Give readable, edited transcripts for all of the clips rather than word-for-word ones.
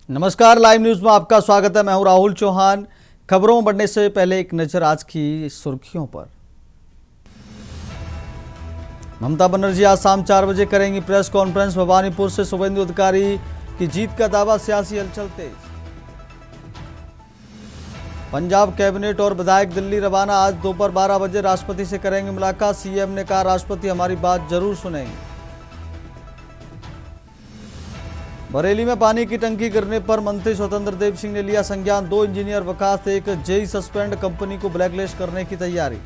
नमस्कार, live news में आपका स्वागत है। मैं हूं राहुल चौहान। खबरों में बढ़ने से पहले एक नजर आज की सुर्खियों पर। ममता बनर्जी आज शाम 4 बजे करेंगी प्रेस कॉन्फ्रेंस। भवानीपुर से शुभेंदु अधिकारी की जीत का दावा, सियासी हलचल तेज। पंजाब कैबिनेट और विधायक दिल्ली रवाना। आज दोपहर 12 बजे राष्ट्रपति से करेंगे मुलाकात। सीएम ने कहा, राष्ट्रपति हमारी बात जरूर सुनेंगे। बरेली में पानी की टंकी गिरने पर मंत्री स्वतंत्र देव सिंह ने लिया संज्ञान। 2 इंजीनियर वकास, 1 जेई सस्पेंड। कंपनी को ब्लैकलिस्ट करने की तैयारी।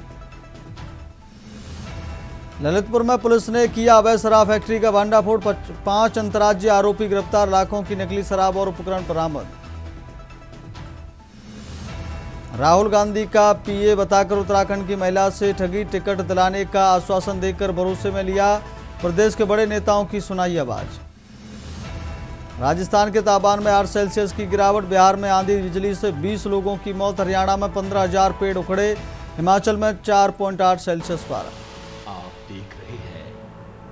ललितपुर में पुलिस ने किया अवैध शराब फैक्ट्री का भंडाफोड़। 5 अंतर्राज्यीय आरोपी गिरफ्तार। लाखों की नकली शराब और उपकरण बरामद। राहुल गांधी का पीए बताकर उत्तराखंड की महिला से ठगी। टिकट दिलाने का आश्वासन देकर भरोसे में लिया। प्रदेश के बड़े नेताओं की सुनाई आवाज। राजस्थान के तापमान में 8 सेल्सियस की गिरावट। बिहार में आंधी बिजली से 20 लोगों की मौत। हरियाणा में 15,000 पेड़ उखड़े। हिमाचल में 4.8 सेल्सियस पारा। आप देख रहे हैं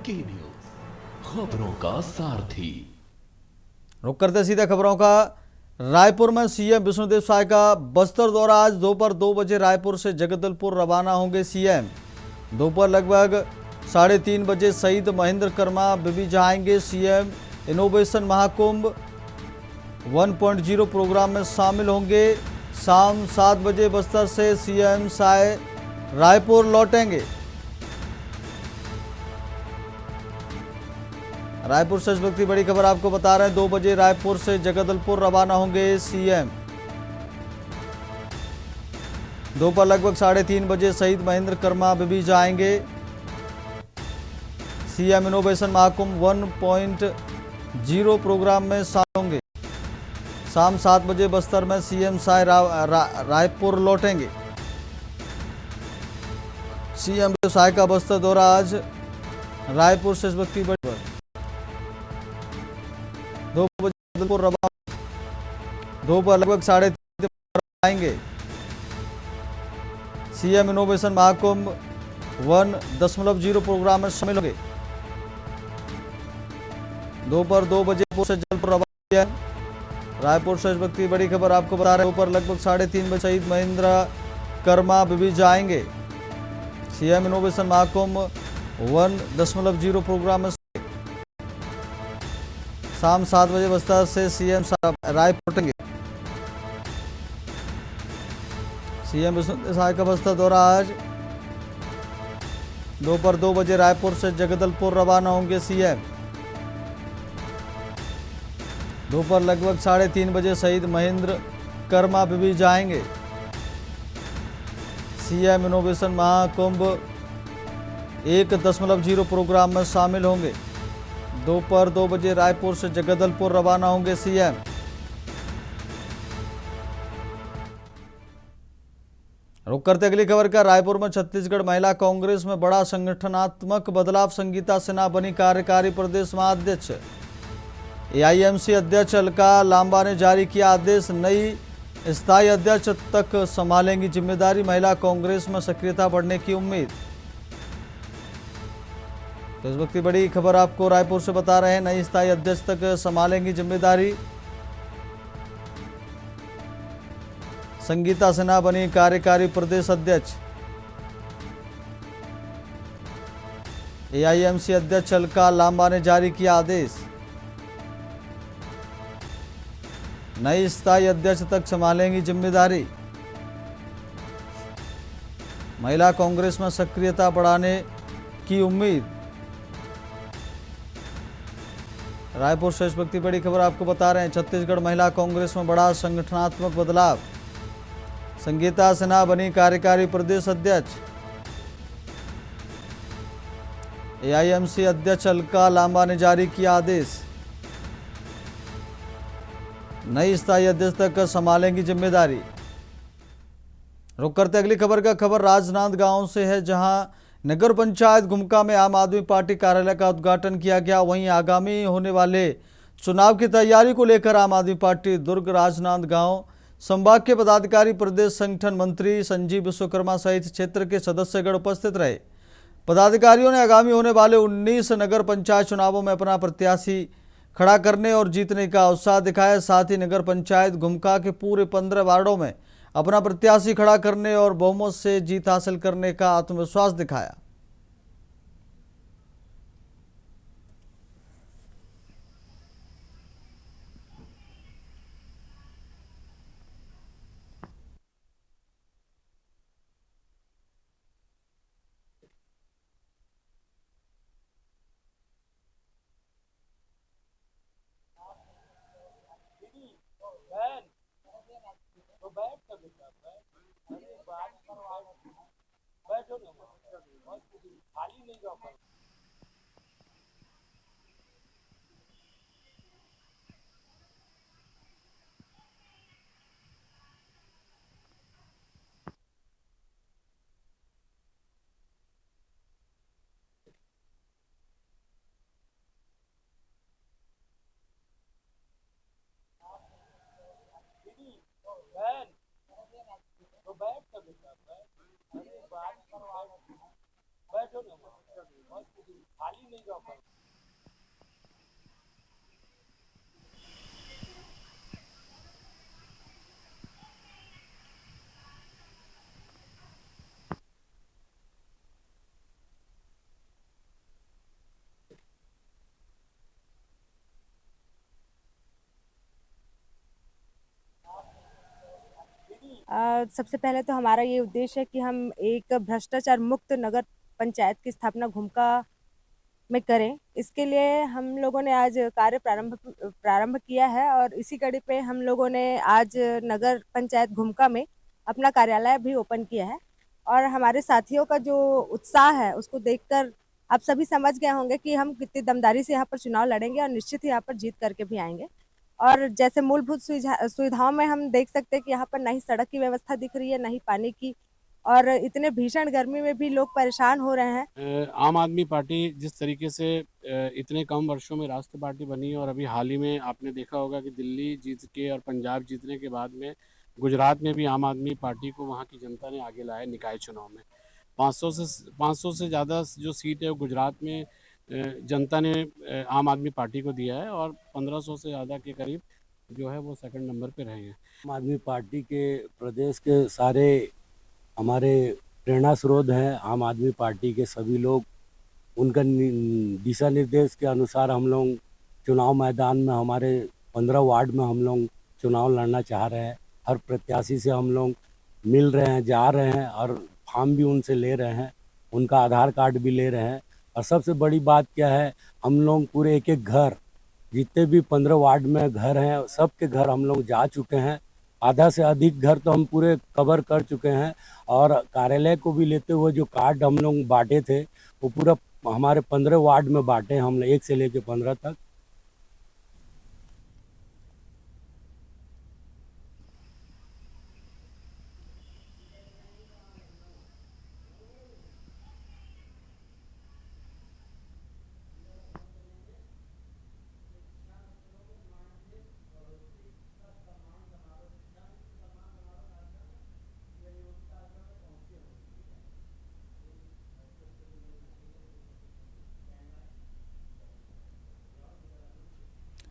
के न्यूज, खबरों का सारथी। रुक करते सीधे खबरों का। रायपुर में सीएम विष्णुदेव साय का बस्तर दौरा। आज दोपहर 2 बजे रायपुर से जगदलपुर रवाना होंगे सीएम। दोपहर लगभग 3:30 बजे शहीद महेंद्र कर्मा बीबी जाएंगे। सीएम इनोवेशन महाकुंभ 1.0 प्रोग्राम में शामिल होंगे। शाम 7 बजे बस्तर से सीएम साय रायपुर लौटेंगे। रायपुर से इस वक्त की बड़ी खबर आपको बता रहे हैं। 2 बजे रायपुर से जगदलपुर रवाना होंगे सीएम। दोपहर लगभग 3:30 बजे शहीद महेंद्र कर्मा बीबी जाएंगे। सीएम इनोवेशन महाकुंभ 1.0 प्रोग्राम में शामिल होंगे। शाम 7 बजे बस्तर में सीएम साय रायपुर लौटेंगे। सीएम साय का बस्तर दौरा। आज रायपुर से इस वक्त की बड़ी खबर। 2 बजे जगदलपुर रवाना। दोपहर लगभग 3:30 आएंगे। सीएम इनोवेशन महाकुंभ 1.0 प्रोग्राम में शामिल होंगे। दोपहर 2 बजे से जगदलपुर रवाना। रायपुर से इस वक्त की बड़ी खबर आपको बता रहे हैं। दोपहर लगभग 3:30 बजे शहीद महेंद्र कर्मा बीबी जाएंगे। सीएम इनोवेशन महाकुंभ 1.0 प्रोग्राम में शाम 7 बजे बस्तर से सीएम रायपुर लौटेंगे। सीएम विष्णुदेव साय का बस्तर दौरा। आज दोपहर 2 बजे रायपुर से जगदलपुर रवाना होंगे सीएम। दोपहर लगभग 3:30 बजे शहीद महेंद्र कर्मा बीबी जाएंगे। सीएम इनोवेशन महाकुंभ 1.0 प्रोग्राम में शामिल होंगे। दोपहर 2 बजे रायपुर से जगदलपुर रवाना होंगे सीएम। रुक करते अगली खबर का। रायपुर में छत्तीसगढ़ महिला कांग्रेस में बड़ा संगठनात्मक बदलाव। संगीता सिन्हा बनी कार्यकारी प्रदेश महाअध्यक्ष। एआईएमसी अध्यक्ष अलका लांबा ने जारी किया आदेश। नई स्थायी अध्यक्ष तक संभालेंगी जिम्मेदारी। महिला कांग्रेस में सक्रियता बढ़ने की उम्मीद। तो इस वक्त की बड़ी खबर आपको रायपुर से बता रहे हैं। नई स्थायी अध्यक्ष तक संभालेंगी जिम्मेदारी। संगीता सिन्हा बनी कार्यकारी प्रदेश अध्यक्ष। एआईएमसी अध्यक्ष अलका लांबा ने जारी किया आदेश। नई स्थायी अध्यक्ष तक संभालेंगी जिम्मेदारी। महिला कांग्रेस में सक्रियता बढ़ाने की उम्मीद। रायपुर से इस वक्त की बड़ी खबर आपको बता रहे हैं। छत्तीसगढ़ महिला कांग्रेस में बड़ा संगठनात्मक बदलाव। संगीता सिन्हा बनी कार्यकारी प्रदेश अध्यक्ष। एआईएमसी अध्यक्ष अलका लांबा ने जारी किया आदेश। नई स्थायी अध्यक्ष तक संभालेंगी जिम्मेदारी। रुक करते अगली खबर का। खबर राजनांदगांव से है, जहां नगर पंचायत गुमका में आम आदमी पार्टी कार्यालय का उद्घाटन किया गया। वहीं आगामी होने वाले चुनाव की तैयारी को लेकर आम आदमी पार्टी दुर्ग राजनांदगांव संभाग के पदाधिकारी, प्रदेश संगठन मंत्री संजीव विश्वकर्मा सहित क्षेत्र के सदस्यगण उपस्थित रहे। पदाधिकारियों ने आगामी होने वाले 19 नगर पंचायत चुनावों में अपना प्रत्याशी खड़ा करने और जीतने का उत्साह दिखाया। साथ ही नगर पंचायत घुमका के पूरे 15 वार्डों में अपना प्रत्याशी खड़ा करने और बहुमत से जीत हासिल करने का आत्मविश्वास दिखाया। सबसे पहले तो हमारा ये उद्देश्य है कि हम एक भ्रष्टाचार मुक्त नगर पंचायत की स्थापना घुमका में करें। इसके लिए हम लोगों ने आज कार्य प्रारंभ किया है और इसी कड़ी पे हम लोगों ने आज नगर पंचायत घुमका में अपना कार्यालय भी ओपन किया है। और हमारे साथियों का जो उत्साह है उसको देखकर आप सभी समझ गए होंगे कि हम कितनी दमदारी से यहाँ पर चुनाव लड़ेंगे और निश्चित ही यहाँ पर जीत करके भी आएंगे। और जैसे मूलभूत सुविधाओं में हम देख सकते हैं कि यहाँ पर ना ही सड़क की व्यवस्था दिख रही है, ना ही पानी की, और इतने भीषण गर्मी में भी लोग परेशान हो रहे हैं। आम आदमी पार्टी जिस तरीके से इतने कम वर्षों में राष्ट्रीय पार्टी बनी और अभी हाल ही में आपने देखा होगा कि दिल्ली जीत के और पंजाब जीतने के बाद में गुजरात में भी आम आदमी पार्टी को वहाँ की जनता ने आगे लाया निकाय चुनाव में। 500 से ज़्यादा जो सीट है वो गुजरात में जनता ने आम आदमी पार्टी को दिया है और 1500 से ज़्यादा के करीब जो है वो सेकंड नंबर पे रहे हैं। आम आदमी पार्टी के प्रदेश के सारे हमारे प्रेरणा स्रोत हैं। आम आदमी पार्टी के सभी लोग उनका दिशा निर्देश के अनुसार हम लोग चुनाव मैदान में हमारे 15 वार्ड में हम लोग चुनाव लड़ना चाह रहे हैं। हर प्रत्याशी से हम लोग मिल रहे हैं, जा रहे हैं और फॉर्म भी उनसे ले रहे हैं, उनका आधार कार्ड भी ले रहे हैं। और सबसे बड़ी बात क्या है, हम लोग पूरे एक एक घर, जितने भी 15 वार्ड में घर हैं सबके घर हम लोग जा चुके हैं। आधा से अधिक घर तो हम पूरे कवर कर चुके हैं और कार्यालय को भी लेते हुए जो कार्ड हम लोग बांटे थे वो पूरा हमारे 15 वार्ड में बांटे हम 1 से लेकर 15 तक।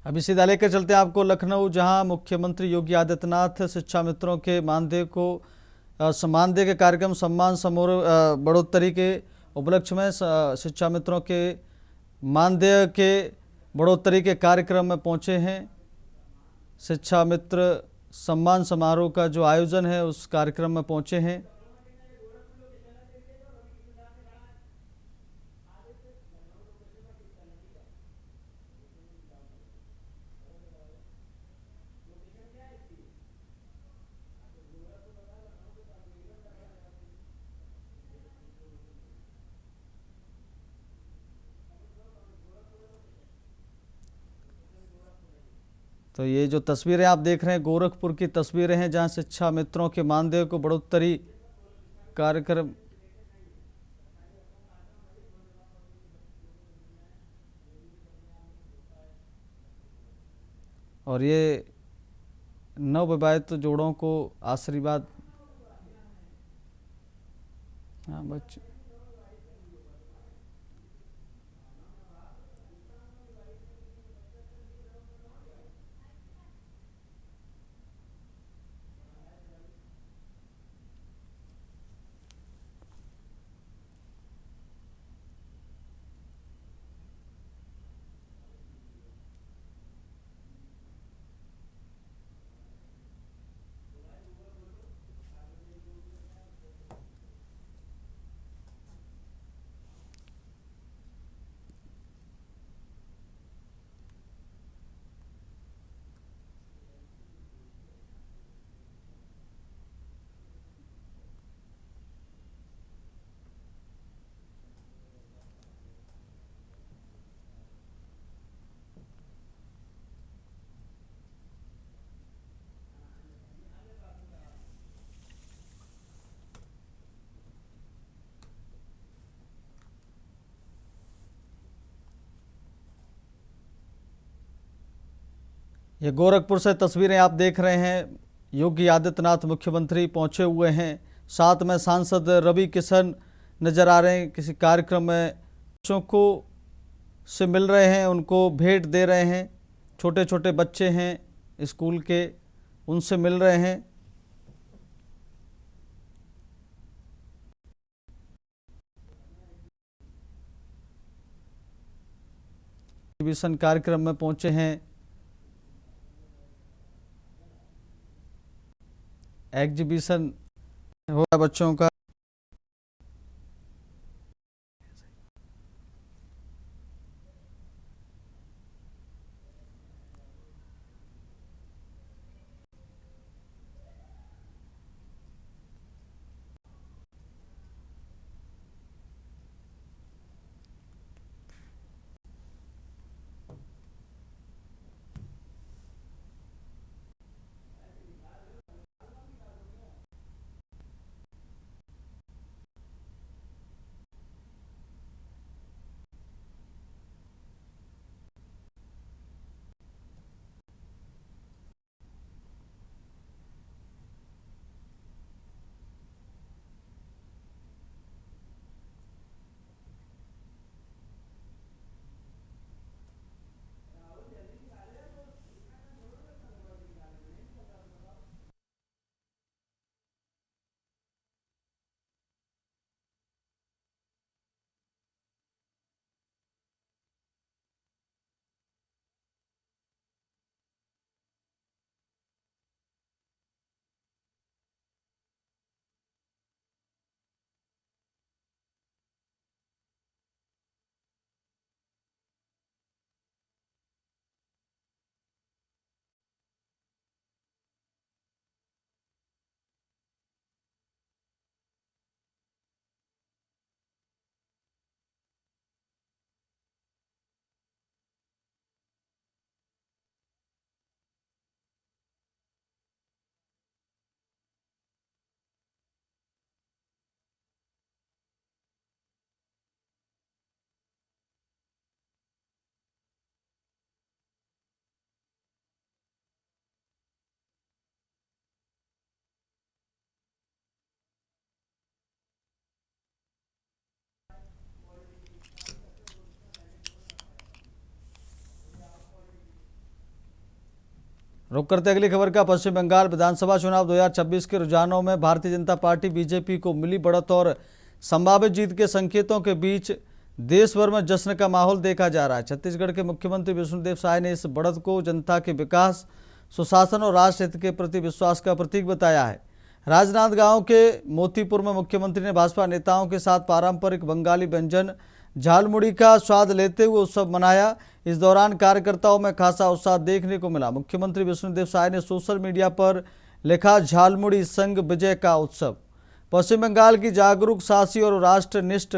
अभी सीधा लेकर चलते हैं आपको लखनऊ, जहां मुख्यमंत्री योगी आदित्यनाथ शिक्षा मित्रों के मानदेय के कार्यक्रम सम्मान समारोह बढ़ोतरी के उपलक्ष्य में शिक्षा मित्रों के मानदेय के बढ़ोतरी के कार्यक्रम में पहुंचे हैं। शिक्षा मित्र सम्मान समारोह का जो आयोजन है उस कार्यक्रम में पहुंचे हैं। तो ये जो तस्वीरें आप देख रहे हैं गोरखपुर की तस्वीरें हैं, जहां शिक्षा मित्रों के मानदेय को बढ़ोतरी कार्यक्रम और ये नवविवाहित जोड़ों को आशीर्वाद। हाँ बच्चे ये गोरखपुर से तस्वीरें आप देख रहे हैं। योगी आदित्यनाथ मुख्यमंत्री पहुंचे हुए हैं, साथ में सांसद रवि किशन नजर आ रहे हैं। किसी कार्यक्रम में बच्चों को से मिल रहे हैं, उनको भेंट दे रहे हैं। छोटे छोटे बच्चे हैं स्कूल के, उनसे मिल रहे हैं। एग्जीबिशन कार्यक्रम में पहुंचे हैं। एग्जीबिशन हो रहा बच्चों का। रुक करते अगली खबर का। पश्चिम बंगाल विधानसभा चुनाव 2026 के रुझानों में भारतीय जनता पार्टी बीजेपी को मिली बढ़त और संभावित जीत के संकेतों के बीच देश भर में जश्न का माहौल देखा जा रहा है। छत्तीसगढ़ के मुख्यमंत्री विष्णुदेव साय ने इस बढ़त को जनता के विकास, सुशासन और राष्ट्र हित के प्रति विश्वास का प्रतीक बताया है। राजनांदगांव के मोतीपुर में मुख्यमंत्री ने भाजपा नेताओं के साथ पारंपरिक बंगाली व्यंजन झालमुड़ी का स्वाद लेते हुए उत्सव मनाया। इस दौरान कार्यकर्ताओं में खासा उत्साह देखने को मिला। मुख्यमंत्री विष्णुदेव साय ने सोशल मीडिया पर लिखा, झालमुड़ी संग विजय का उत्सव। पश्चिम बंगाल की जागरूक, साहसी और राष्ट्रनिष्ठ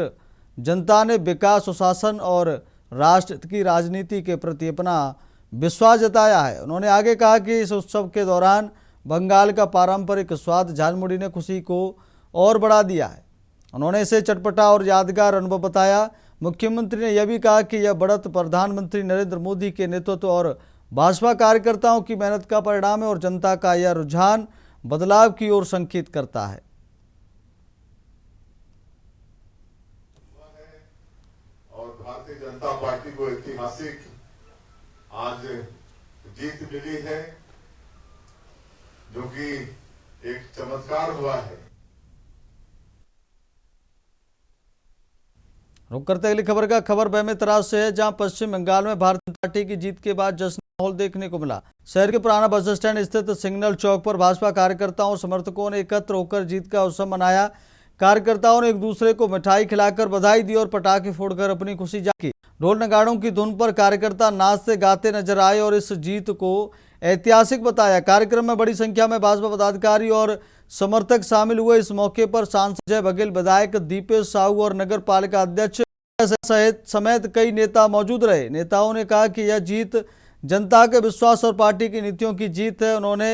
जनता ने विकास, सुशासन और राष्ट्र की राजनीति के प्रति अपना विश्वास जताया है। उन्होंने आगे कहा कि इस उत्सव के दौरान बंगाल का पारंपरिक स्वाद झालमुड़ी ने खुशी को और बढ़ा दिया है। उन्होंने इसे चटपटा और यादगार अनुभव बताया। मुख्यमंत्री ने यह भी कहा कि यह बढ़त प्रधानमंत्री नरेंद्र मोदी के नेतृत्व और भाजपा कार्यकर्ताओं की मेहनत का परिणाम है और जनता का यह रुझान बदलाव की ओर संकेत करता है। और भारतीय जनता पार्टी को ऐतिहासिक आज जीत मिली है, जो कि एक चमत्कार हुआ है। रुक करते अगली खबर का। खबर बेमेतराज से है, जहां पश्चिम बंगाल में भारतीय जनता पार्टी की जीत के बाद जश्न माहौल देखने को मिला। शहर के पुराना बस स्टैंड स्थित सिग्नल चौक पर भाजपा कार्यकर्ताओं और समर्थकों ने एकत्र होकर जीत का उत्सव मनाया। कार्यकर्ताओं ने एक दूसरे को मिठाई खिलाकर बधाई दी और पटाखे फोड़कर अपनी खुशी जाहिर की। ढोल नगाड़ों की धुन पर कार्यकर्ता नाचते गाते नजर आए और इस जीत को ऐतिहासिक बताया। कार्यक्रम में बड़ी संख्या में भाजपा पदाधिकारी और समर्थक शामिल हुए। इस मौके पर सांसद जय बघेल, विधायक दीपेश साहू और नगर पालिका अध्यक्ष समेत कई नेता मौजूद रहे। नेताओं ने कहा कि यह जीत जनता के विश्वास और पार्टी की नीतियों की जीत है। उन्होंने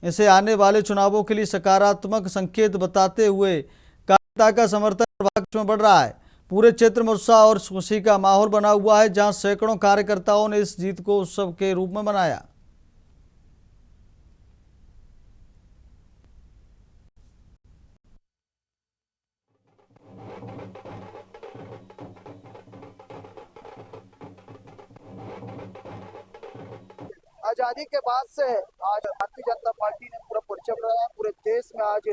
इसे आने वाले चुनावों के लिए सकारात्मक संकेत बताते हुए कार्यकर्ता का समर्थन पक्ष में बढ़ रहा है। पूरे क्षेत्र में उत्साह और खुशी का माहौल बना हुआ है, जहां सैकड़ों कार्यकर्ताओं ने इस जीत को उत्सव के रूप में मनाया। आज़ादी के बाद से आज भारतीय जनता पार्टी ने पूरा परिचय कराया। पूरे देश में आज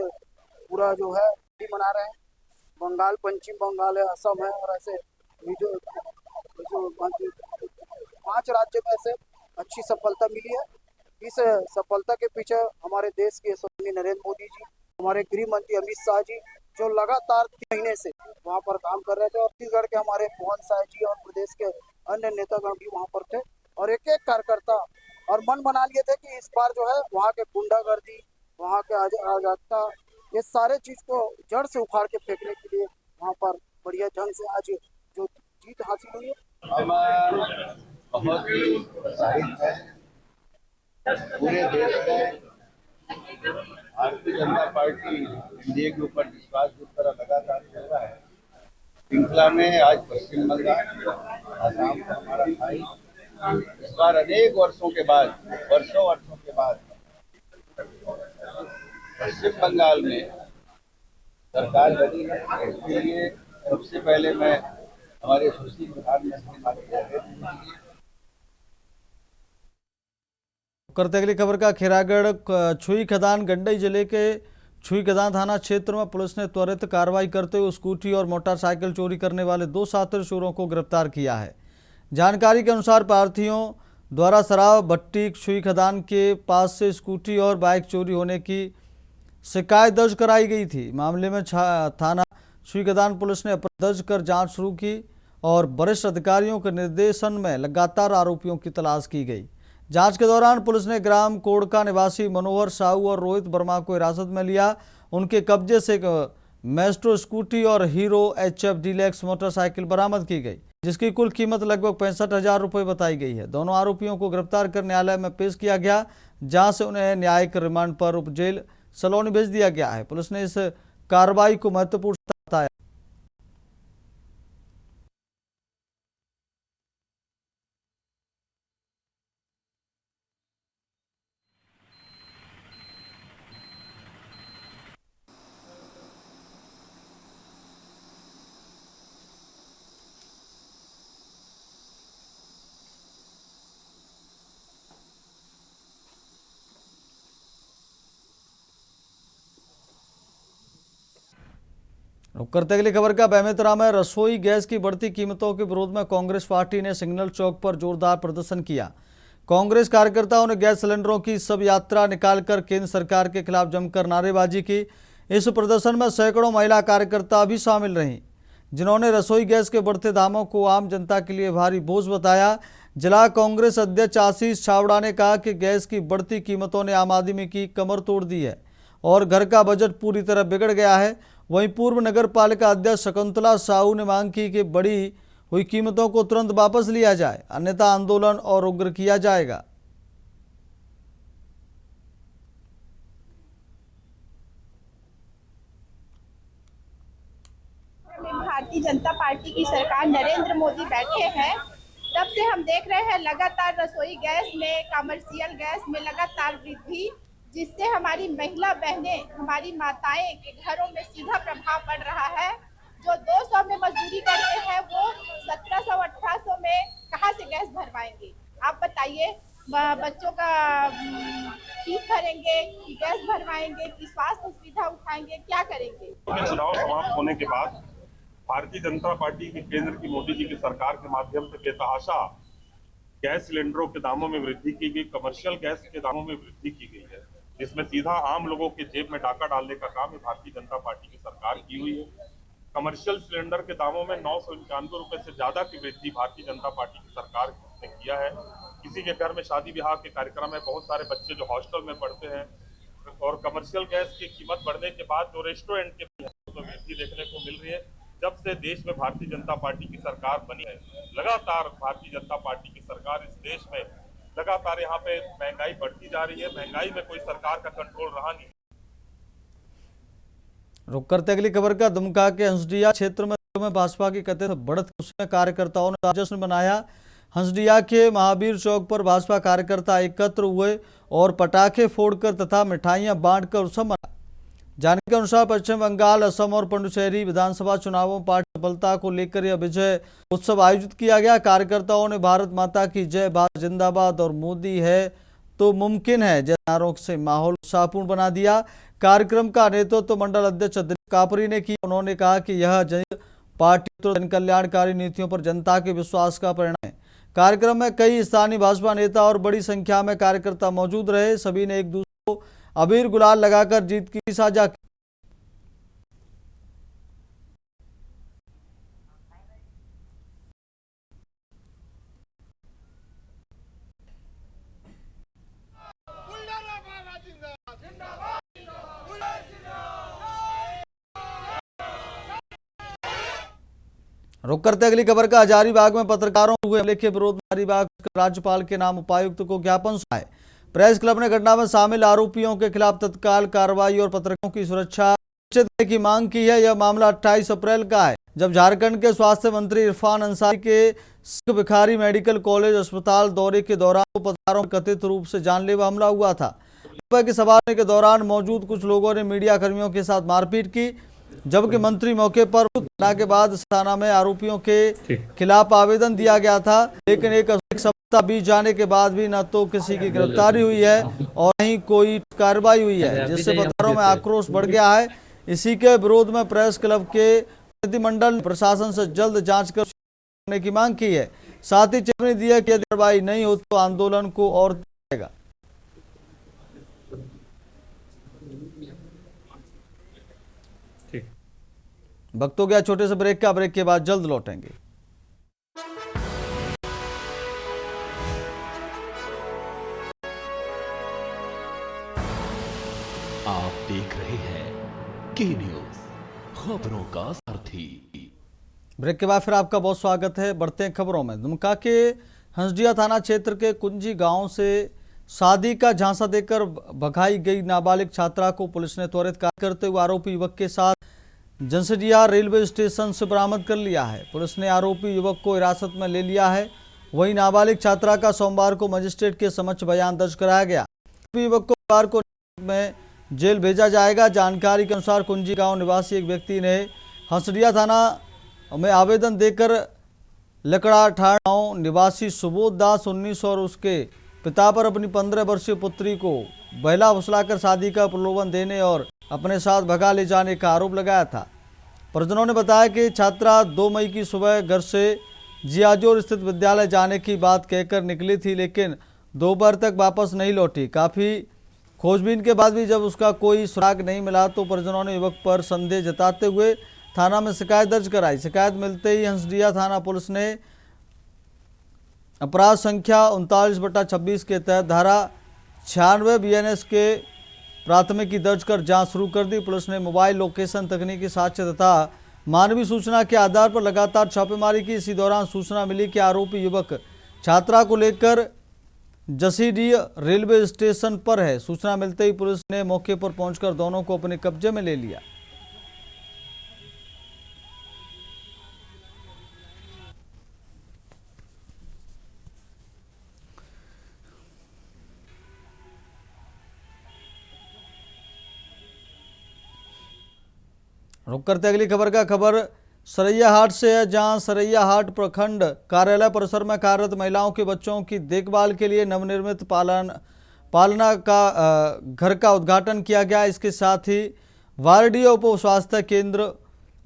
पूरा जो है मना रहे हैं। बंगाल, पश्चिम बंगाल है, असम है, और ऐसे जो 5 राज्य में ऐसे अच्छी सफलता मिली है। इस सफलता के पीछे हमारे देश के यशस्वी नरेंद्र मोदी जी, हमारे गृह मंत्री अमित शाह जी, जो लगातार 3 महीने से वहाँ पर काम कर रहे थे, और छत्तीसगढ़ के हमारे मोहन शाह जी और प्रदेश के अन्य नेतागण भी वहाँ पर थे, और एक एक कार्यकर्ता और मन बना लिए थे कि इस बार जो है वहाँ के गुंडागर्दी, वहाँ के अराजकता, ये सारे चीज को जड़ से उखाड़ के फेंकने के लिए वहाँ पर बढ़िया ढंग से आज जो जीत हासिल हुई है। हम बहुत ही उत्साहित है। पूरे देश में भारतीय जनता पार्टी एनडीए के ऊपर विश्वास जिस तरह लगातार चल रहा है, श्रृंखला में आज पश्चिम बंगाल, आसाम का हमारा भाई, इस बार अनेक वर्षों के बाद पश्चिम बंगाल में सरकार बनी है। इसके लिए सबसे पहले मैं हमारे सुशील प्रधानमंत्री करते अगली खबर का खैरागढ़ छुई खदान गंडई जिले के छुई खदान थाना क्षेत्र में पुलिस ने त्वरित कार्रवाई करते हुए स्कूटी और मोटरसाइकिल चोरी करने वाले 2 शातिर चोरों को गिरफ्तार किया है। जानकारी के अनुसार प्रार्थियों द्वारा शराब भट्टी छुई खदान के पास से स्कूटी और बाइक चोरी होने की शिकायत दर्ज कराई गई थी। मामले में थाना छुई खदान पुलिस ने अपराध दर्ज कर जांच शुरू की और वरिष्ठ अधिकारियों के निर्देशन में लगातार आरोपियों की तलाश की गई। जांच के दौरान पुलिस ने ग्राम कोड़का निवासी मनोहर साहू और रोहित वर्मा को हिरासत में लिया। उनके कब्जे से एक मैस्ट्रो स्कूटी और हीरो HF डीलक्स मोटरसाइकिल बरामद की गई, जिसकी कुल कीमत लगभग 65,000 रुपये बताई गई है। दोनों आरोपियों को गिरफ्तार कर न्यायालय में पेश किया गया, जहां से उन्हें न्यायिक रिमांड पर उप जेल सलौनी भेज दिया गया है। पुलिस ने इस कार्रवाई को महत्वपूर्ण बताया। करते अगली खबर का बेमेतरा में रसोई गैस की बढ़ती कीमतों के विरोध में कांग्रेस पार्टी ने सिग्नल चौक पर जोरदार प्रदर्शन किया। कांग्रेस कार्यकर्ताओं ने गैस सिलेंडरों की सब यात्रा निकालकर केंद्र सरकार के खिलाफ जमकर नारेबाजी की। इस प्रदर्शन में सैकड़ों महिला कार्यकर्ता भी शामिल रहीं, जिन्होंने रसोई गैस के बढ़ते दामों को आम जनता के लिए भारी बोझ बताया। जिला कांग्रेस अध्यक्ष आशीष छावड़ा ने कहा कि गैस की बढ़ती कीमतों ने आम आदमी की कमर तोड़ दी है और घर का बजट पूरी तरह बिगड़ गया है। वहीं पूर्व नगर पालिका अध्यक्ष शकुंतला साहू ने मांग की कि बढ़ी हुई कीमतों को तुरंत वापस लिया जाए, अन्यथा आंदोलन और उग्र किया जाएगा। भारतीय जनता पार्टी की सरकार नरेंद्र मोदी बैठे हैं, तब से हम देख रहे हैं लगातार रसोई गैस में, कमर्शियल गैस में लगातार वृद्धि, जिससे हमारी महिला बहनें, हमारी माताएं के घरों में सीधा प्रभाव पड़ रहा है। जो 200 में मजदूरी करते हैं वो 1700-1800 में कहां से गैस भरवाएंगे? आप बताइए, बच्चों का फीस भरेंगे कि गैस भरवाएंगे कि स्वास्थ्य सुविधा उठाएंगे, क्या करेंगे? चुनाव समाप्त होने के बाद भारतीय जनता पार्टी की केंद्र की मोदी जी की सरकार के माध्यम से बेतहाशा गैस सिलेंडरों के दामों में वृद्धि की गई, कमर्शियल गैस के दामों में वृद्धि की गई है, जिसमें सीधा आम लोगों के जेब में डाका डालने का काम भारतीय जनता पार्टी की सरकार की हुई है। कमर्शियल सिलेंडर के दामों में 991 रुपए से ज्यादा की वृद्धि भारतीय जनता पार्टी की सरकार ने किया है। किसी के घर में शादी ब्याह के कार्यक्रम है, बहुत सारे बच्चे जो हॉस्टल में पढ़ते हैं, और कमर्शियल गैस की कीमत बढ़ने के बाद जो रेस्टोरेंट के तो वृद्धि देखने को मिल रही है। जब से देश में भारतीय जनता पार्टी की सरकार बनी है, लगातार भारतीय जनता पार्टी की सरकार इस देश में लगातार यहाँ पे महंगाई बढ़ती जा रही है। महंगाई में कोई सरकार का कंट्रोल रहा नहीं। रुक करते अगली खबर का दुमका के हंसडिया क्षेत्र में भाजपा की कथित बढ़त में कार्यकर्ताओं ने जश्न मनाया। हंसडिया के महावीर चौक पर भाजपा कार्यकर्ता एकत्र हुए और पटाखे फोड़कर तथा मिठाइयां बांटकर उत्सव मनाया। जानकारी के अनुसार पश्चिम बंगाल, असम और पुडुचेरी विधानसभा चुनावों में पार्टी सफलता को लेकर यह विजय उत्सव आयोजित किया गया। कार्यकर्ताओं ने भारत माता की जय, भारत जिंदाबाद और मोदी है तो मुमकिन है जैसे आरोप से माहौल उत्साहपूर्ण बना दिया। कार्यक्रम का नेतृत्व मंडल अध्यक्ष दिलीप कापरी ने किया। उन्होंने कहा कि यह पार्टी जन कल्याणकारी नीतियों पर जनता के विश्वास का परिणाम है। कार्यक्रम में कई स्थानीय भाजपा नेता और बड़ी संख्या में कार्यकर्ता मौजूद रहे। सभी ने एक दूसरे को अबीर गुलाल लगाकर जीत की साझा की। रुक करते अगली खबर का। हजारीबाग में पत्रकारों हुए हमले के विरोध में हजारीबाग राज्यपाल के नाम उपायुक्त को ज्ञापन सौंपा। प्रेस क्लब ने घटना में शामिल आरोपियों के खिलाफ तत्काल कार्रवाई और पत्रकारों की सुरक्षा निश्चित करने की मांग की है। यह मामला 28 अप्रैल का है, जब झारखंड के स्वास्थ्य मंत्री इरफान अंसारी के सिख भिखारी मेडिकल कॉलेज अस्पताल दौरे के दौरान पत्रकारों पर कथित रूप से जानलेवा हमला हुआ था। के सवाल के दौरान मौजूद कुछ लोगों ने मीडिया कर्मियों के साथ मारपीट की, जबकि मंत्री मौके पर के बाद थाना में आरोपियों के खिलाफ आवेदन दिया गया था। लेकिन एक सप्ताह बीत जाने के बाद भी न तो किसी की गिरफ्तारी हुई है और न ही कोई कार्रवाई हुई है, जिससे पत्रकारों में आक्रोश बढ़ गया है। इसी के विरोध में प्रेस क्लब के प्रतिनिधिमंडल ने प्रशासन से जल्द जांच करने की मांग की है। साथ ही चेतावनी दी है कि यदि कार्रवाई नहीं हो तो आंदोलन को और तेज करेगा। वक्त हो गया छोटे से ब्रेक का। ब्रेक के बाद जल्द लौटेंगे। आप देख रहे हैं के न्यूज, खबरों का सारथी। ब्रेक के बाद फिर आपका बहुत स्वागत है। बढ़ते हैं खबरों में। दुमका के हंसडिया थाना क्षेत्र के कुंजी गांव से शादी का झांसा देकर भगाई गई नाबालिग छात्रा को पुलिस ने त्वरित कार्य करते हुए आरोपी युवक के साथ जंसडिया रेलवे स्टेशन से बरामद कर लिया है। पुलिस ने आरोपी युवक को हिरासत में ले लिया है। वहीं नाबालिग छात्रा का सोमवार को मजिस्ट्रेट के समक्ष बयान दर्ज कराया गया। आरोपी युवक को सोमवार को में जेल भेजा जाएगा। जानकारी के अनुसार कुंजी गांव निवासी एक व्यक्ति ने हंसडिया थाना में आवेदन देकर लकड़ा ठाड़ गांव निवासी सुबोध दास 19 और उसके पिता पर अपनी 15 वर्षीय पुत्री को बहला फुसलाकर शादी का प्रलोभन देने और अपने साथ भगा ले जाने का आरोप लगाया था। परिजनों ने बताया कि छात्रा 2 मई की सुबह घर से जियाजोर स्थित विद्यालय जाने की बात कहकर निकली थी, लेकिन दोपहर तक वापस नहीं लौटी। काफ़ी खोजबीन के बाद भी जब उसका कोई सुराग नहीं मिला तो परिजनों ने युवक पर संदेह जताते हुए थाना में शिकायत दर्ज कराई। शिकायत मिलते ही हंसडिया थाना पुलिस ने अपराध संख्या 39/26 के तहत धारा 96 BNS के प्राथमिकी दर्ज कर जांच शुरू कर दी। पुलिस ने मोबाइल लोकेशन तकनीकी साक्ष्य तथा मानवीय सूचना के आधार पर लगातार छापेमारी की। इसी दौरान सूचना मिली कि आरोपी युवक छात्रा को लेकर जसीडीह रेलवे स्टेशन पर है। सूचना मिलते ही पुलिस ने मौके पर पहुंचकर दोनों को अपने कब्जे में ले लिया। रुक करते अगली खबर का। खबर सरैयाहाट से है, जहां सरैयाहाट प्रखंड कार्यालय परिसर में कार्यरत महिलाओं के बच्चों की देखभाल के लिए नवनिर्मित पालना का घर का उद्घाटन किया गया। इसके साथ ही वारडीह उप स्वास्थ्य केंद्र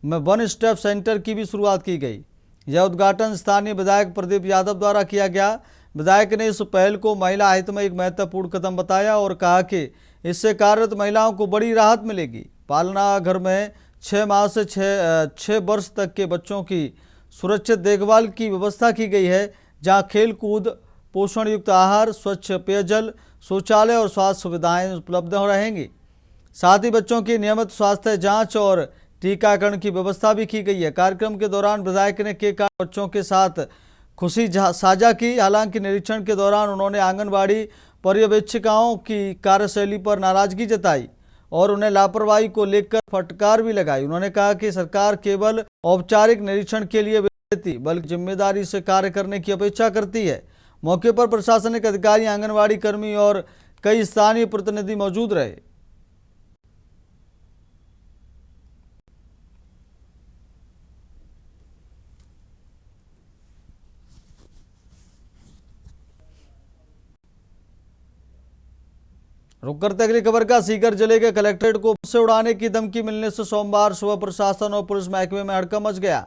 में 1 स्टेप सेंटर की भी शुरुआत की गई। यह उद्घाटन स्थानीय विधायक प्रदीप यादव द्वारा किया गया। विधायक ने इस पहल को महिला हित में एक महत्वपूर्ण कदम बताया और कहा कि इससे कार्यरत महिलाओं को बड़ी राहत मिलेगी। पालना घर में 6 माह से 6 वर्ष तक के बच्चों की सुरक्षित देखभाल की व्यवस्था की गई है, जहां खेल कूद, पोषण युक्त आहार, स्वच्छ पेयजल, शौचालय और स्वास्थ्य सुविधाएं उपलब्ध रहेंगी। साथ ही बच्चों की नियमित स्वास्थ्य जांच और टीकाकरण की व्यवस्था भी की गई है। कार्यक्रम के दौरान विधायक ने केक काट बच्चों के साथ खुशी साझा की। हालांकि निरीक्षण के दौरान उन्होंने आंगनबाड़ी पर्यवेक्षिकाओं की कार्यशैली पर नाराजगी जताई और उन्हें लापरवाही को लेकर फटकार भी लगाई। उन्होंने कहा कि सरकार केवल औपचारिक निरीक्षण के लिए देती बल्कि जिम्मेदारी से कार्य करने की अपेक्षा करती है। मौके पर प्रशासनिक अधिकारी, आंगनबाड़ी कर्मी और कई स्थानीय प्रतिनिधि मौजूद रहे। रुक करते अगली खबर का। सीकर जिले के कलेक्ट्रेट को बम से उड़ाने की धमकी मिलने से सोमवार सुबह प्रशासन और पुलिस महकमे में हड़कंप मच गया।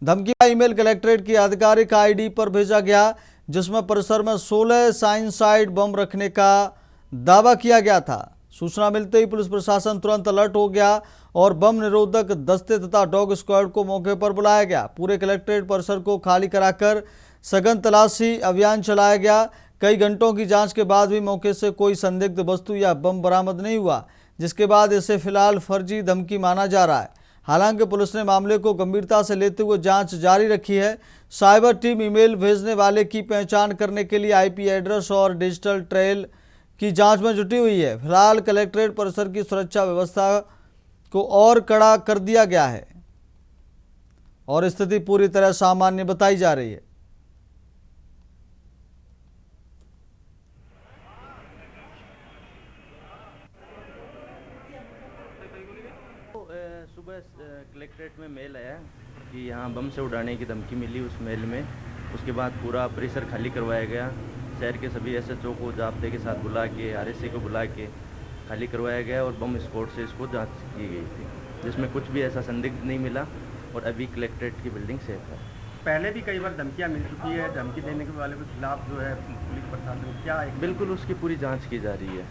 धमकी का ईमेल कलेक्ट्रेट की आधिकारिक आईडी पर भेजा गया, जिसमें परिसर में 16 साइनसाइड बम रखने का दावा किया गया था। सूचना मिलते ही पुलिस प्रशासन तुरंत अलर्ट हो गया और बम निरोधक दस्ते तथा डॉग स्क्वाड को मौके पर बुलाया गया। पूरे कलेक्ट्रेट परिसर को खाली कराकर सघन तलाशी अभियान चलाया गया। कई घंटों की जांच के बाद भी मौके से कोई संदिग्ध वस्तु या बम बरामद नहीं हुआ, जिसके बाद इसे फिलहाल फर्जी धमकी माना जा रहा है। हालांकि पुलिस ने मामले को गंभीरता से लेते हुए जांच जारी रखी है। साइबर टीम ईमेल भेजने वाले की पहचान करने के लिए आईपी एड्रेस और डिजिटल ट्रेल की जांच में जुटी हुई है। फिलहाल कलेक्ट्रेट परिसर की सुरक्षा व्यवस्था को और कड़ा कर दिया गया है और स्थिति पूरी तरह सामान्य बताई जा रही है। सुबह कलेक्ट्रेट में मेल आया कि यहाँ बम से उड़ाने की धमकी मिली। उस मेल में उसके बाद पूरा परिसर खाली करवाया गया। शहर के सभी एसएचओ को जाब्ते के साथ बुला के आरएसए को बुला के खाली करवाया गया और बम स्क्वाड से इसको जांच की गई थी, जिसमें कुछ भी ऐसा संदिग्ध नहीं मिला और अभी कलेक्ट्रेट की बिल्डिंग सेफ है। पहले भी कई बार धमकियाँ मिल चुकी है, धमकी देने के वाले के खिलाफ जो है पुलिस प्रशासन क्या है? बिल्कुल उसकी पूरी जाँच की जा रही है।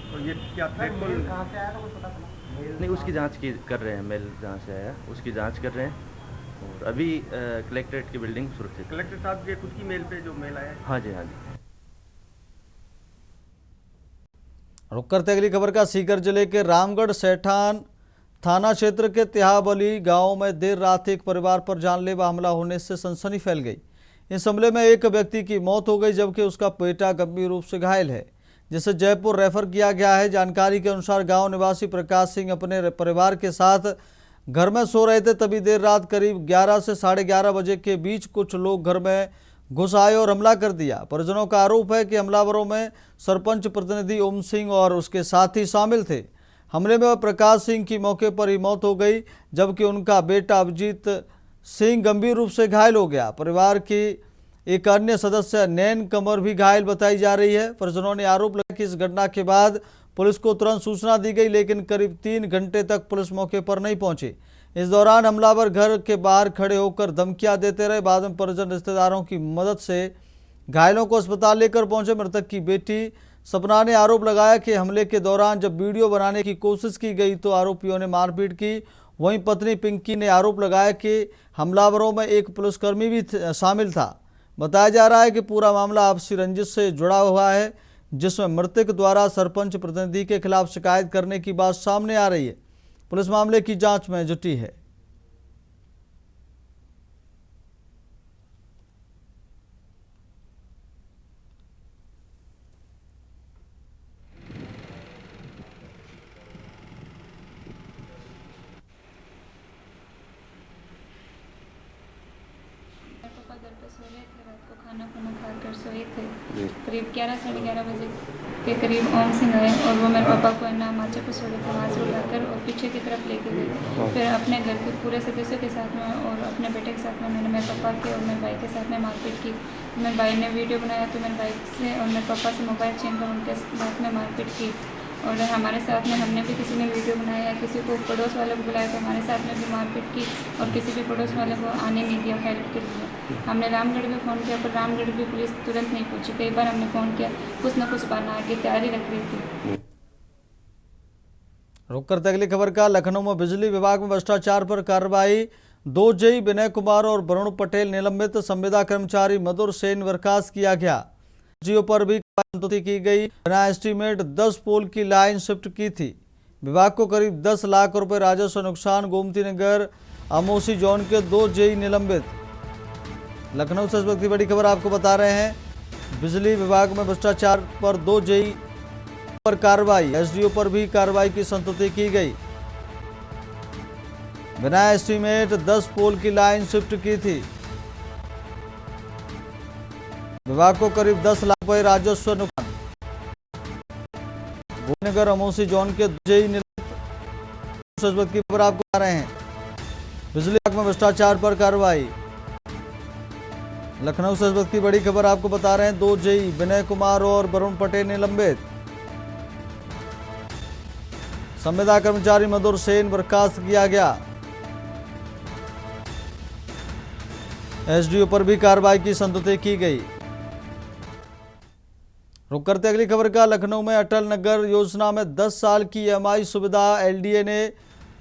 तो ये क्या कहाँ से आया था वो पता चला? नहीं, उसकी जांच कर रहे हैं। मेल जहाँ से आया उसकी जांच कर रहे हैं और अभी कलेक्ट्रेट की बिल्डिंग सुरक्षित। कलेक्टर साहब के खुद की मेल पे जो मेल आया है? हाँ जी, हाँ जी। रुक करते अगली खबर का। सीकर जिले के रामगढ़ सेठान थाना क्षेत्र के तिहाबली गांव में देर रात एक परिवार पर जानलेवा हमला होने से सनसनी फैल गई। इस हमले में एक व्यक्ति की मौत हो गई, जबकि उसका बेटा गंभीर रूप से घायल है, जिसे जयपुर रेफर किया गया है। जानकारी के अनुसार गांव निवासी प्रकाश सिंह अपने परिवार के साथ घर में सो रहे थे। तभी देर रात करीब 11 से 11:30 बजे के बीच कुछ लोग घर में घुस आए और हमला कर दिया। परिजनों का आरोप है कि हमलावरों में सरपंच प्रतिनिधि ओम सिंह और उसके साथी शामिल थे। हमले में प्रकाश सिंह की मौके पर ही मौत हो गई, जबकि उनका बेटा अभिजीत सिंह गंभीर रूप से घायल हो गया। परिवार की एक अन्य सदस्य नैन कमर भी घायल बताई जा रही है। परिजनों ने आरोप लगाया कि इस घटना के बाद पुलिस को तुरंत सूचना दी गई, लेकिन करीब 3 घंटे तक पुलिस मौके पर नहीं पहुंची। इस दौरान हमलावर घर के बाहर खड़े होकर धमकियां देते रहे। बाद में परिजन रिश्तेदारों की मदद से घायलों को अस्पताल लेकर पहुंचे। मृतक की बेटी सपना ने आरोप लगाया कि हमले के दौरान जब वीडियो बनाने की कोशिश की गई तो आरोपियों ने मारपीट की। वहीं पत्नी पिंकी ने आरोप लगाया कि हमलावरों में एक पुलिसकर्मी भी शामिल था। बताया जा रहा है कि पूरा मामला आपसी रंजिश से जुड़ा हुआ है, जिसमें मृतक द्वारा सरपंच प्रतिनिधि के खिलाफ शिकायत करने की बात सामने आ रही है। पुलिस मामले की जांच में जुटी है। खाना खा कर सोए थे। करीब 11 साढ़े 11 बजे के करीब ओम सिंह आए और वो मेरे पापा को ना माचे पर सोए थे, वहाँ से उठाकर और पीछे की तरफ लेके गए। फिर अपने घर के पूरे सदस्यों के साथ में और अपने बेटे के साथ में उन्होंने मेरे पापा के और मेरे भाई के साथ में मारपीट की। मेरे भाई ने वीडियो बनाया तो मेरे भाई से और मेरे पापा से मोबाइल छीन कर उनके साथ में मारपीट की। और हमारे साथ में हमने भी किसी ने वीडियो बनाया, किसी को पड़ोस वाले को बुलाया तो हमारे साथ में भी मारपीट की और किसी भी पड़ोस वाले को आने नहीं दिया हेल्प के लिए। हमने रामगढ़ में फ़ोन किया पर रामगढ़ भी पुलिस तुरंत नहीं पहुंची। कई बार हमने फ़ोन किया, कुछ न कुछ बहाना आगे तैयारी रख रही थी। रुक करते अगली खबर का। लखनऊ में बिजली विभाग में भ्रष्टाचार पर कार्रवाई। 2 जेई विनय कुमार और वरुण पटेल निलंबित। संविदा कर्मचारी मधुर सेन बर्खास्त किया गया। जियो पर भी संतुष्टि की गई। बिना एस्टीमेट 10 पोल की लाइन शिफ्ट की थी। विभाग को करीब 10 लाख रुपए राजस्व नुकसान। गोमती नगर अमोसी जोन के 2 जेई निलंबित। लखनऊ से इस वक्त की बड़ी खबर आपको बता रहे हैं। बिजली विभाग में भ्रष्टाचार पर 2 जेई पर कार्रवाई। एसडीओ पर भी कार्रवाई की संतुष्टि की गई। बिना एस्टीमेट 10 पोल की लाइन शिफ्ट की थी। विभाग को करीब 10 लाख रुपए राजस्व नुकसान। गोमतीनगर अमोसी जोन के 2 जेई निलंबित की खबर आपको बता रहे हैं। बिजली विभाग में भ्रष्टाचार पर कार्रवाई। लखनऊ से इस वक्त की बड़ी खबर आपको बता रहे हैं। 2 जेई विनय कुमार और वरुण पटेल निलंबित। संविदा कर्मचारी मधुर सेन बर्खास्त किया गया। एसडीओ पर भी कार्रवाई की संतुष्टि की गई। रुक करते अगली खबर का। लखनऊ में अटल नगर योजना में 10 साल की ईएमआई सुविधा। एलडीए ने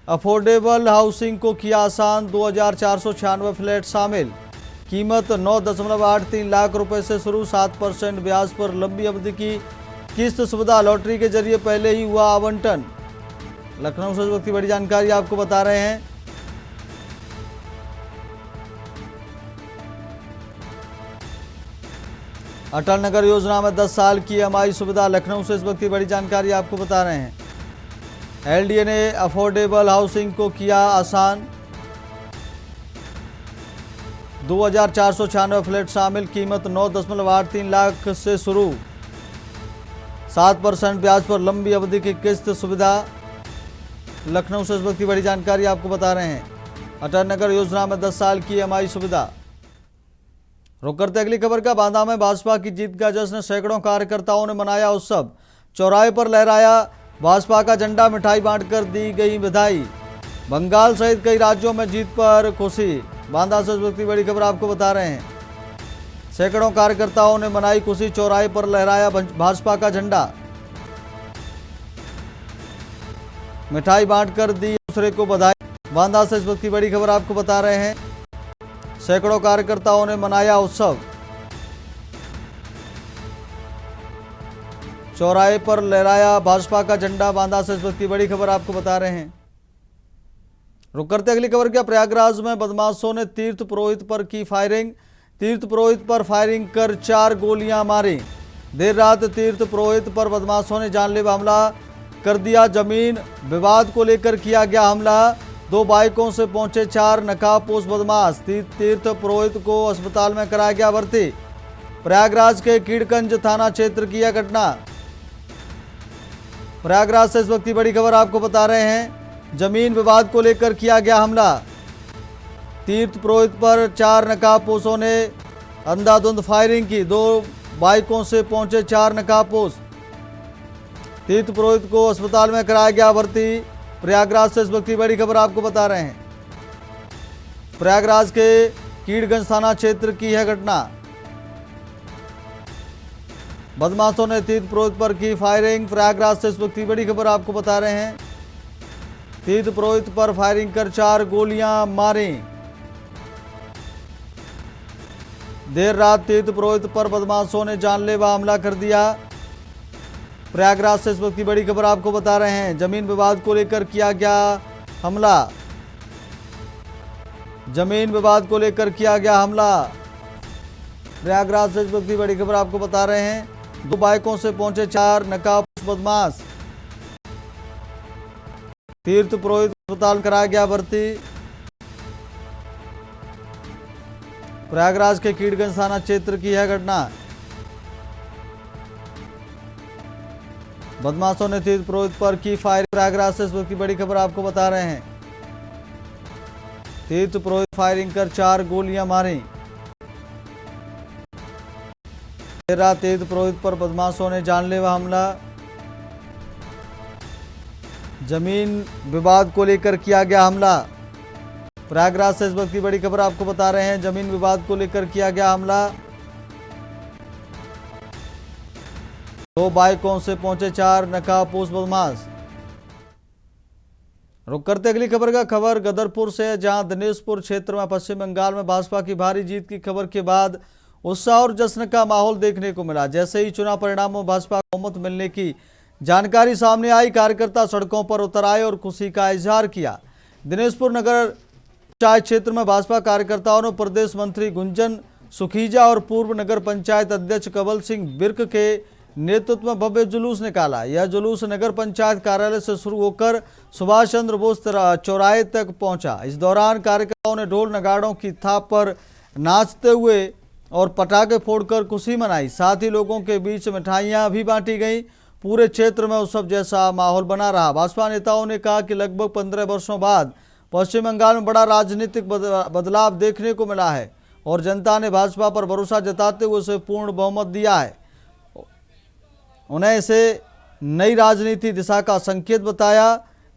अफोर्डेबल हाउसिंग को किया आसान। 2496 फ्लैट शामिल। कीमत 9.83 लाख रुपए से शुरू। 7% ब्याज पर लंबी अवधि की किस्त सुविधा। लॉटरी के जरिए पहले ही हुआ आवंटन। लखनऊ से इस वक्त की बड़ी जानकारी आपको बता रहे हैं। अटल नगर योजना में 10 साल की ईएमआई सुविधा। लखनऊ से इस वक्त की बड़ी जानकारी आपको बता रहे हैं। एलडीए ने अफोर्डेबल हाउसिंग को किया आसान। 2496 फ्लैट शामिल। कीमत 9.83 लाख से शुरू। 7% ब्याज पर लंबी अवधि की किस्त सुविधा। लखनऊ से इस वक्त की बड़ी जानकारी आपको बता रहे हैं। अटल नगर योजना में 10 साल की ईएमआई सुविधा। रुक करते अगली खबर का। बांदा में भाजपा की जीत का जश्न। सैकड़ों कार्यकर्ताओं ने मनाया उत्सव। चौराहे पर लहराया भाजपा का झंडा। मिठाई बांटकर दी गई बधाई। बंगाल सहित कई राज्यों में जीत पर खुशी। बांदा से इस वक्त की बड़ी खबर आपको बता रहे हैं। सैकड़ों कार्यकर्ताओं ने मनाई खुशी। चौराहे पर लहराया भाजपा का झंडा। मिठाई बांटकर दी दूसरे को बधाई। बांदा से इस वक्त की बड़ी खबर आपको बता रहे हैं। सैकड़ों कार्यकर्ताओं ने मनाया उत्सव। चौराहे पर लहराया भाजपा का झंडा। बांदा से इस वक्त की बड़ी खबर आपको बता रहे हैं। रुक करते अगली खबर क्या। प्रयागराज में बदमाशों ने तीर्थ पुरोहित पर की फायरिंग। तीर्थ पुरोहित पर फायरिंग कर 4 गोलियां मारी। देर रात तीर्थ पुरोहित पर बदमाशों ने जानलेवा हमला कर दिया। जमीन विवाद को लेकर किया गया हमला। 2 बाइकों से पहुंचे 4 नकाबपोश बदमाश। तीर्थ पुरोहित को अस्पताल में कराया गया भर्ती। प्रयागराज के कीड़गंज थाना क्षेत्र की यह घटना। प्रयागराज से इस वक्त की बड़ी खबर आपको बता रहे हैं। जमीन विवाद को लेकर किया गया हमला। तीर्थ पुरोहित पर 4 नकाबपोशों ने अंधाधुंध फायरिंग की। 2 बाइकों से पहुंचे 4 नकाबपोश। तीर्थ पुरोहित को अस्पताल में कराया गया भर्ती। प्रयागराज से इस वक्त की बड़ी खबर आपको बता रहे हैं। प्रयागराज के कीड़गंज थाना क्षेत्र की है घटना। बदमाशों ने तीर्थ पुरोहित पर की फायरिंग। प्रयागराज से इस वक्त की बड़ी खबर आपको बता रहे हैं। तीर्थ पुरोहित पर फायरिंग कर 4 गोलियां मारी। देर रात तीर्थ पुरोहित पर बदमाशों ने जानलेवा हमला कर दिया। प्रयागराज से इस वक्त की बड़ी खबर आपको बता रहे हैं। जमीन विवाद को लेकर किया गया हमला। जमीन विवाद को लेकर किया गया हमला। प्रयागराज से इस वक्त की बड़ी खबर आपको बता रहे हैं। 2 बाइकों से पहुंचे 4 नकाबपोश बदमाश। तीर्थ पुरोहित अस्पताल कराया गया भर्ती। प्रयागराज के कीड़गंज थाना क्षेत्र की है घटना। बदमाशों ने तीर्थ पुरोहित पर की फायरिंग। प्रयागराज से इस वक्त की बड़ी खबर आपको बता रहे हैं। तीर्थ पुरोहित फायरिंग कर 4 गोलियां मारी। देर रात तीर्थ पुरोहित पर बदमाशों ने जानलेवा हमला। जमीन विवाद को लेकर किया गया हमला। प्रयागराज से इस वक्त की बड़ी खबर आपको बता रहे हैं। जमीन विवाद को लेकर किया गया हमला। 2 बाइकों से पहुंचे 4 नकाबपोश बदमाश। रुक करते अगली खबर का। खबर गदरपुर से, जहां दिनेशपुर क्षेत्र में पश्चिम बंगाल में भाजपा की भारी जीत की खबर के बाद उत्साह और जश्न का माहौल देखने को मिला। जैसे ही चुनाव परिणामों में भाजपा को बहुमत मिलने की जानकारी सामने आई, कार्यकर्ता सड़कों पर उतर आए और खुशी का इजहार किया। दिनेशपुर नगर पंचायत क्षेत्र में भाजपा कार्यकर्ताओं ने प्रदेश मंत्री गुंजन सुखीजा और पूर्व नगर पंचायत अध्यक्ष कवल सिंह बिर्क के नेतृत्व में भव्य जुलूस निकाला। यह जुलूस नगर पंचायत कार्यालय से शुरू होकर सुभाष चंद्र बोस चौराहे तक पहुंचा। इस दौरान कार्यकर्ताओं ने ढोल नगाड़ों की थाप पर नाचते हुए और पटाखे फोड़कर खुशी मनाई। साथ ही लोगों के बीच मिठाइयां भी बांटी गई। पूरे क्षेत्र में उत्सव जैसा माहौल बना रहा। भाजपा नेताओं ने कहा कि लगभग 15 वर्षों बाद पश्चिम बंगाल में बड़ा राजनीतिक बदलाव देखने को मिला है और जनता ने भाजपा पर भरोसा जताते हुए उसे पूर्ण बहुमत दिया है। उन्हें इसे नई राजनीति दिशा का संकेत बताया।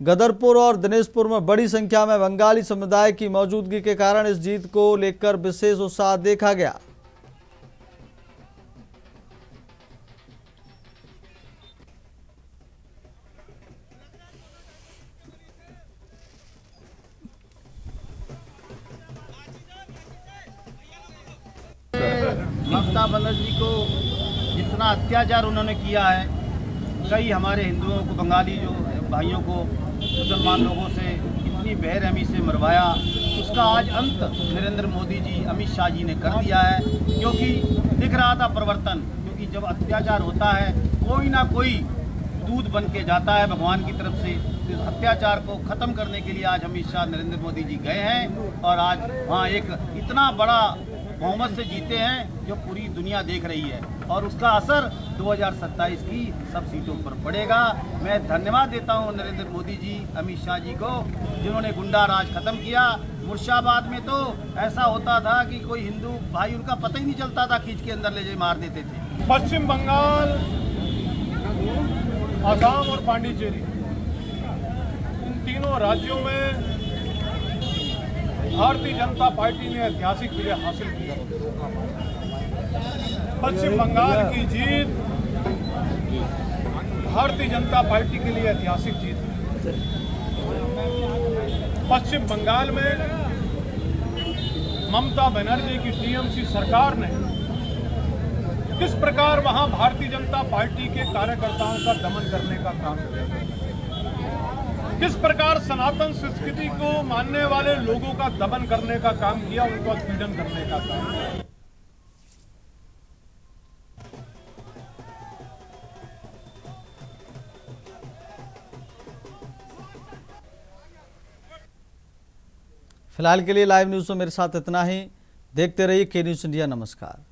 गदरपुर और दिनेशपुर में बड़ी संख्या में बंगाली समुदाय की मौजूदगी के कारण इस जीत को लेकर विशेष उत्साह देखा गया। ममता बनर्जी को जितना अत्याचार उन्होंने किया है, कई हमारे हिंदुओं को, बंगाली जो भाइयों को मुसलमान लोगों से इतनी बेरहमी से मरवाया, उसका आज अंत नरेंद्र मोदी जी, अमित शाह जी ने कर दिया है। क्योंकि दिख रहा था परिवर्तन, क्योंकि जब अत्याचार होता है कोई ना कोई दूत बन के जाता है भगवान की तरफ से। इस अत्याचार को ख़त्म करने के लिए आज अमित शाह, नरेंद्र मोदी जी गए हैं और आज वहाँ एक इतना बड़ा बहुमत से जीते हैं जो पूरी दुनिया देख रही है, और उसका असर 2027 की सब सीटों पर पड़ेगा। मैं धन्यवाद देता हूं नरेंद्र मोदी जी, अमित शाह जी को, जिन्होंने गुंडा राज खत्म किया। मुर्शिदाबाद में तो ऐसा होता था कि कोई हिंदू भाई, उनका पता ही नहीं चलता था, खींच के अंदर ले जाए मार देते थे। पश्चिम बंगाल, असम और पांडिचेरी, इन तीनों राज्यों में भारतीय जनता पार्टी ने ऐतिहासिक विजय हासिल की। पश्चिम बंगाल की जीत भारतीय जनता पार्टी के लिए ऐतिहासिक जीत है। पश्चिम बंगाल में ममता बनर्जी की टीएमसी सरकार ने किस प्रकार वहां भारतीय जनता पार्टी के कार्यकर्ताओं का दमन करने का काम किया, किस प्रकार सनातन संस्कृति को मानने वाले लोगों का दमन करने का काम किया, उनको उत्पीड़न करने का काम किया। फिलहाल के लिए लाइव न्यूज में मेरे साथ इतना ही। देखते रहिए के न्यूज इंडिया। नमस्कार।